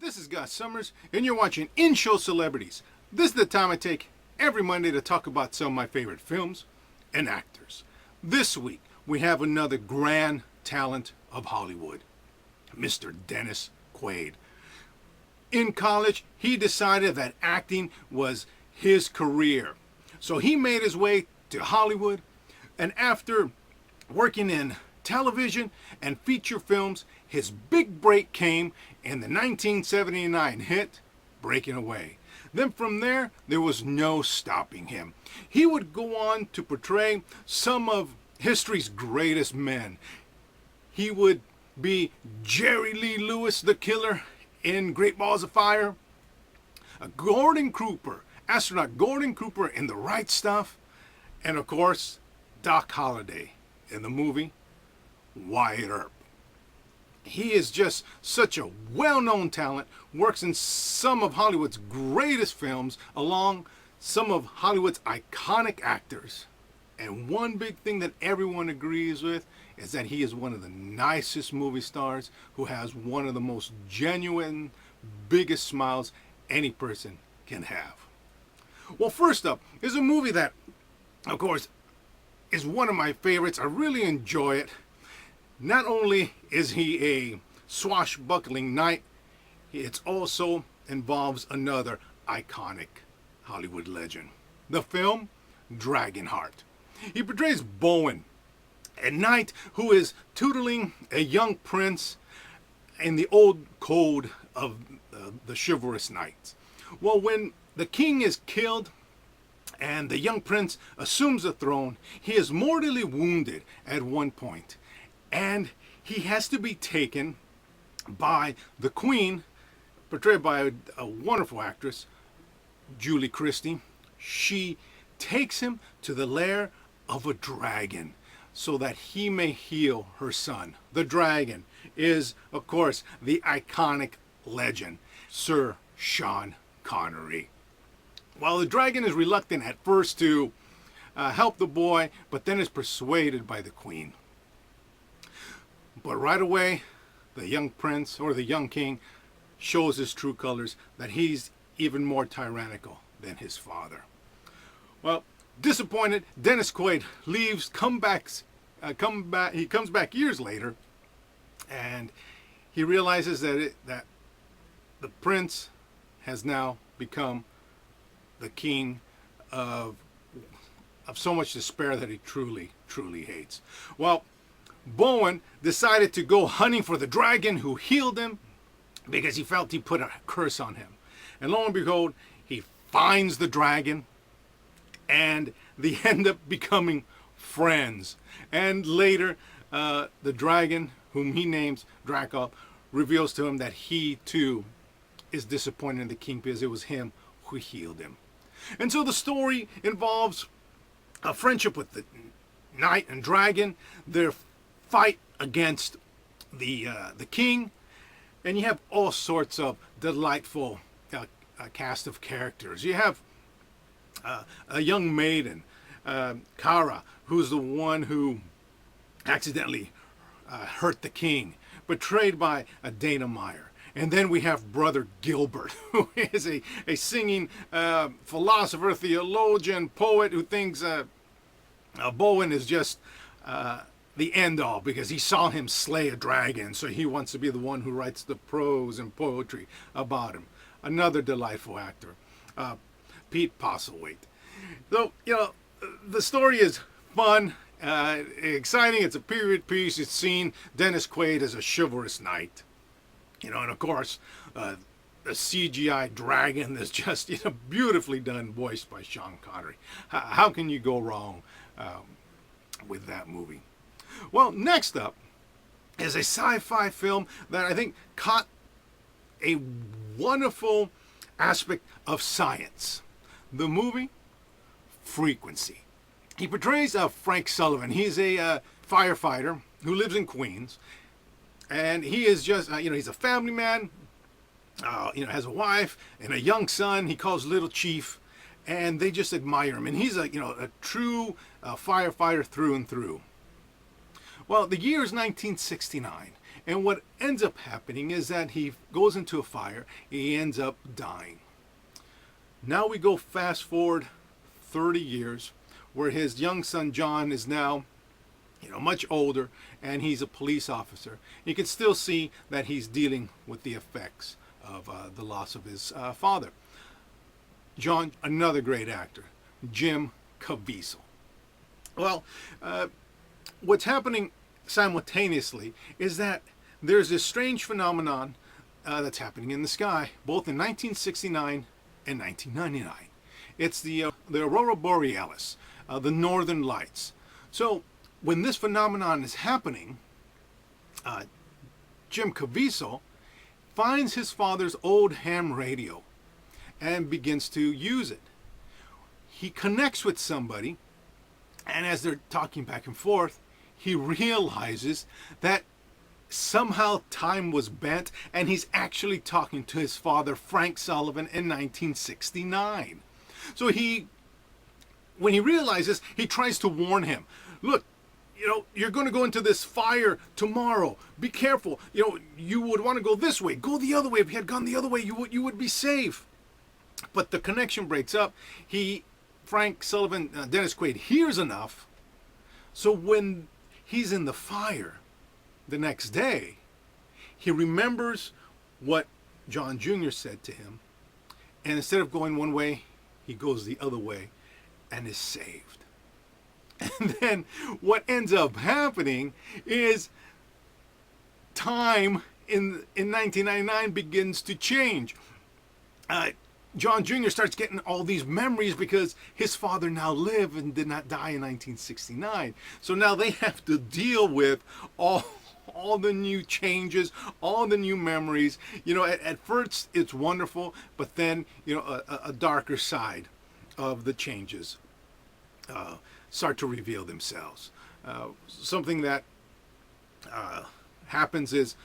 This is Gus Summers, and you're watching In-Show Celebrities. This is the time I take every Monday to talk about some of my favorite films and actors. This week, we have another grand talent of Hollywood, Mr. Dennis Quaid. In college, he decided that acting was his career. So he made his way to Hollywood, and after working in television and feature films, his big break came in the 1979 hit Breaking Away. Then from there was no stopping him. He would go on to portray some of history's greatest men. He would be Jerry Lee Lewis, the killer in Great Balls of Fire, astronaut Gordon Cooper in The Right Stuff, and of course, Doc Holliday in the movie Wyatt Earp. He is just such a well-known talent, works in some of Hollywood's greatest films, along some of Hollywood's iconic actors. And one big thing that everyone agrees with is that he is one of the nicest movie stars who has one of the most genuine, biggest smiles any person can have. Well, first up is a movie that, of course, is one of my favorites. I really enjoy it. Not only is he a swashbuckling knight, it also involves another iconic Hollywood legend. The film Dragonheart. He portrays Bowen, a knight who is tutoring a young prince in the old code of the chivalrous knights. Well, when the king is killed and the young prince assumes the throne, he is mortally wounded at one point. And he has to be taken by the queen, portrayed by a wonderful actress, Julie Christie. She takes him to the lair of a dragon so that he may heal her son. The dragon is, of course, the iconic legend, Sir Sean Connery. While the dragon is reluctant at first to help the boy, but then is persuaded by the queen. But right away, the young prince or the young king shows his true colors, that he's even more tyrannical than his father. Well, disappointed, Dennis Quaid leaves, he comes back years later, and he realizes that the prince has now become the king of so much despair that he truly, truly hates. Well, Bowen decided to go hunting for the dragon who healed him because he felt he put a curse on him. And lo and behold, he finds the dragon and they end up becoming friends. And later, the dragon, whom he names Draco, reveals to him that he too is disappointed in the king because it was him who healed him. And so the story involves a friendship with the knight and dragon, their fight against the king, and you have all sorts of delightful cast of characters. You have a young maiden, Kara, who's the one who accidentally hurt the king, betrayed by Dana Meyer. And then we have Brother Gilbert, who is a singing philosopher, theologian, poet who thinks Bowen is just the end all because he saw him slay a dragon, so he wants to be the one who writes the prose and poetry about him. Another delightful actor, Pete Postlethwaite. So, the story is fun, exciting. It's a period piece. It's seen Dennis Quaid as a chivalrous knight. And of course, the CGI dragon is just beautifully done, voiced by Sean Connery. How can you go wrong with that movie? Well, next up is a sci-fi film that I think caught a wonderful aspect of science. The movie Frequency. He portrays Frank Sullivan. He's a firefighter who lives in Queens. And he is just, he's a family man, has a wife and a young son he calls Little Chief, and they just admire him. And he's a true firefighter through and through. Well, the year is 1969, And what ends up happening is that he goes into a fire. He ends up dying. Now we go fast forward 30 years, where his young son John is now, much older, and he's a police officer. You can still see that he's dealing with the effects of the loss of his father. John, another great actor, Jim Caviezel. Well, what's happening simultaneously is that there's this strange phenomenon that's happening in the sky, both in 1969 and 1999. It's the Aurora Borealis, the Northern Lights. So when this phenomenon is happening, Jim Caviezel finds his father's old ham radio and begins to use it. He connects with somebody, and as they're talking back and forth, he realizes that somehow time was bent, and he's actually talking to his father, Frank Sullivan, in 1969. So when he realizes, he tries to warn him. Look, you're going to go into this fire tomorrow. Be careful. You would want to go this way. Go the other way. If you had gone the other way, you would be safe. But the connection breaks up. Frank Sullivan, Dennis Quaid, hears enough. So when he's in the fire the next day, he remembers what John Jr. said to him. And instead of going one way, he goes the other way and is saved. And then what ends up happening is time in 1999 begins to change. John Jr. starts getting all these memories because his father now lived and did not die in 1969. So now they have to deal with all the new changes, all the new memories. At first it's wonderful, but then a darker side of the changes start to reveal themselves. Something that happens is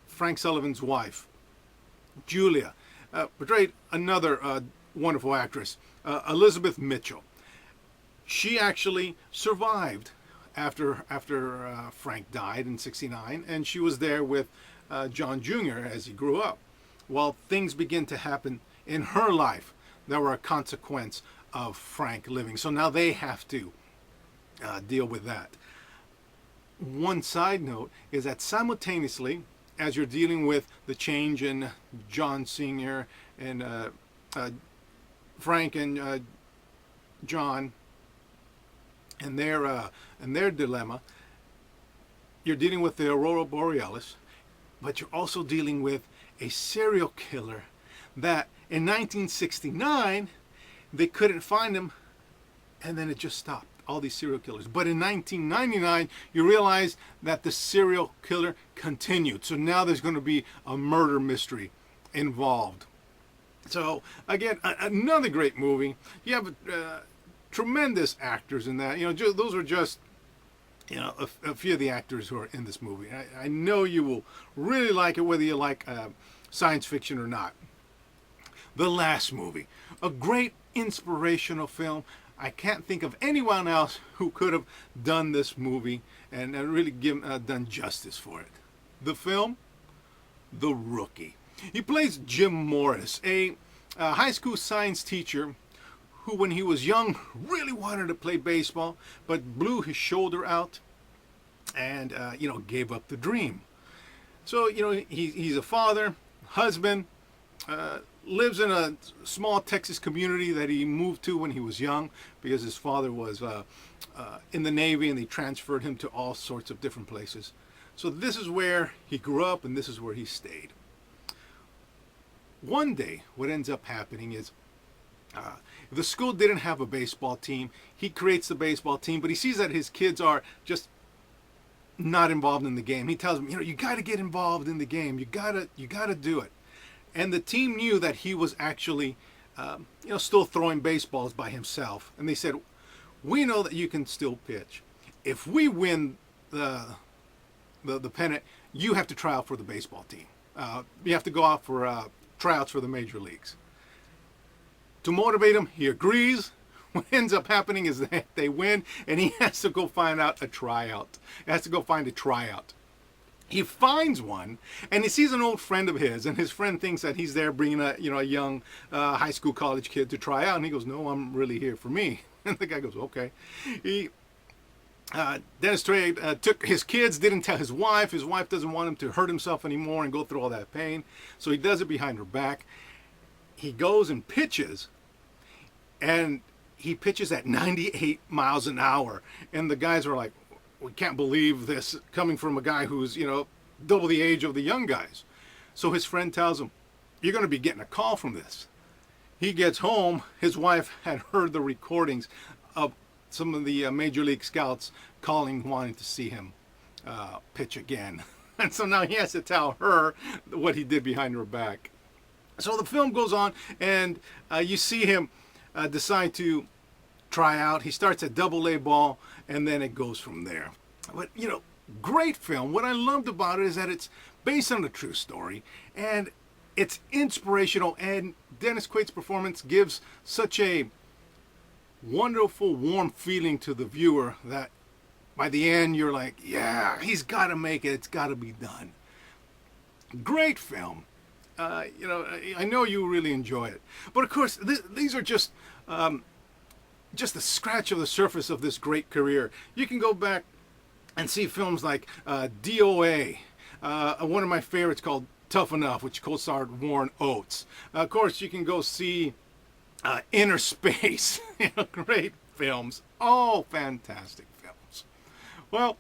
Frank Sullivan's wife, Julia, portrayed another wonderful actress, Elizabeth Mitchell. She actually survived after Frank died in '69, and she was there with John Jr. as he grew up. Well, things begin to happen in her life that were a consequence of Frank living. So now they have to deal with that. One side note is that simultaneously, as you're dealing with the change in John Sr. and Frank and John and their dilemma, you're dealing with the Aurora Borealis, but you're also dealing with a serial killer that in 1969 they couldn't find him, and then it just stopped. All these serial killers. But in 1999, you realize that the serial killer continued. So now there's going to be a murder mystery involved. So again, another great movie. You have tremendous actors in that. Those are just a few of the actors who are in this movie. I know you will really like it, whether you like science fiction or not. The Last Movie, a great inspirational film. I can't think of anyone else who could have done this movie and really done justice for it. The film, The Rookie. He plays Jim Morris, a high school science teacher who, when he was young, really wanted to play baseball, but blew his shoulder out and, gave up the dream. So, he's a father, husband, lives in a small Texas community that he moved to when he was young because his father was in the Navy, and they transferred him to all sorts of different places. So this is where he grew up, and this is where he stayed. One day, what ends up happening is the school didn't have a baseball team. He creates the baseball team, but he sees that his kids are just not involved in the game. He tells them, you got to get involved in the game. You got to do it. And the team knew that he was actually, still throwing baseballs by himself. And they said, we know that you can still pitch. If we win the pennant, you have to try out for the baseball team. You have to go out for tryouts for the major leagues. To motivate him, he agrees. What ends up happening is that they win, and he has to go find out a tryout. He has to go find a tryout. He finds one, and he sees an old friend of his, and his friend thinks that he's there bringing a young high school college kid to try out, and he goes, "No, I'm really here for me." And the guy goes, "Okay." He Dennis Quaid took his kids, didn't tell his wife. His wife doesn't want him to hurt himself anymore and go through all that pain, so he does it behind her back. He goes and pitches, and he pitches at 98 miles an hour, and the guys were like, "We can't believe this coming from a guy who's, double the age of the young guys." So his friend tells him, "You're going to be getting a call from this." He gets home. His wife had heard the recordings of some of the major league scouts calling, wanting to see him pitch again. And so now he has to tell her what he did behind her back. So the film goes on, and you see him decide to try out. He starts at Double-A ball, and then it goes from there. But, great film. What I loved about it is that it's based on a true story, and it's inspirational, and Dennis Quaid's performance gives such a wonderful, warm feeling to the viewer that by the end you're like, yeah, he's got to make it. It's got to be done. Great film. I know you really enjoy it. But of course, these are just a scratch of the surface of this great career. You can go back and see films like DOA, one of my favorites called Tough Enough, which co-starred Warren Oates. Of course, you can go see Inner Space. Great films. All fantastic films. Well,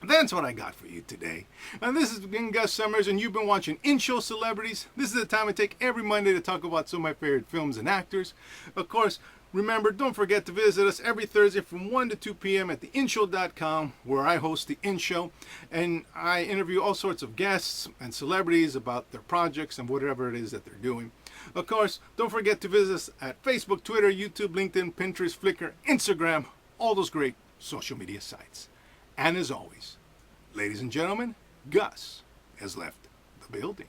that's what I got for you today. And this has been Gus Summers, and you've been watching In-Show Celebrities. This is the time I take every Monday to talk about some of my favorite films and actors. Of course, remember, don't forget to visit us every Thursday from 1 to 2 p.m. at theinshow.com, where I host the In Show, and I interview all sorts of guests and celebrities about their projects and whatever it is that they're doing. Of course, don't forget to visit us at Facebook, Twitter, YouTube, LinkedIn, Pinterest, Flickr, Instagram, all those great social media sites. And as always, ladies and gentlemen, Gus has left the building.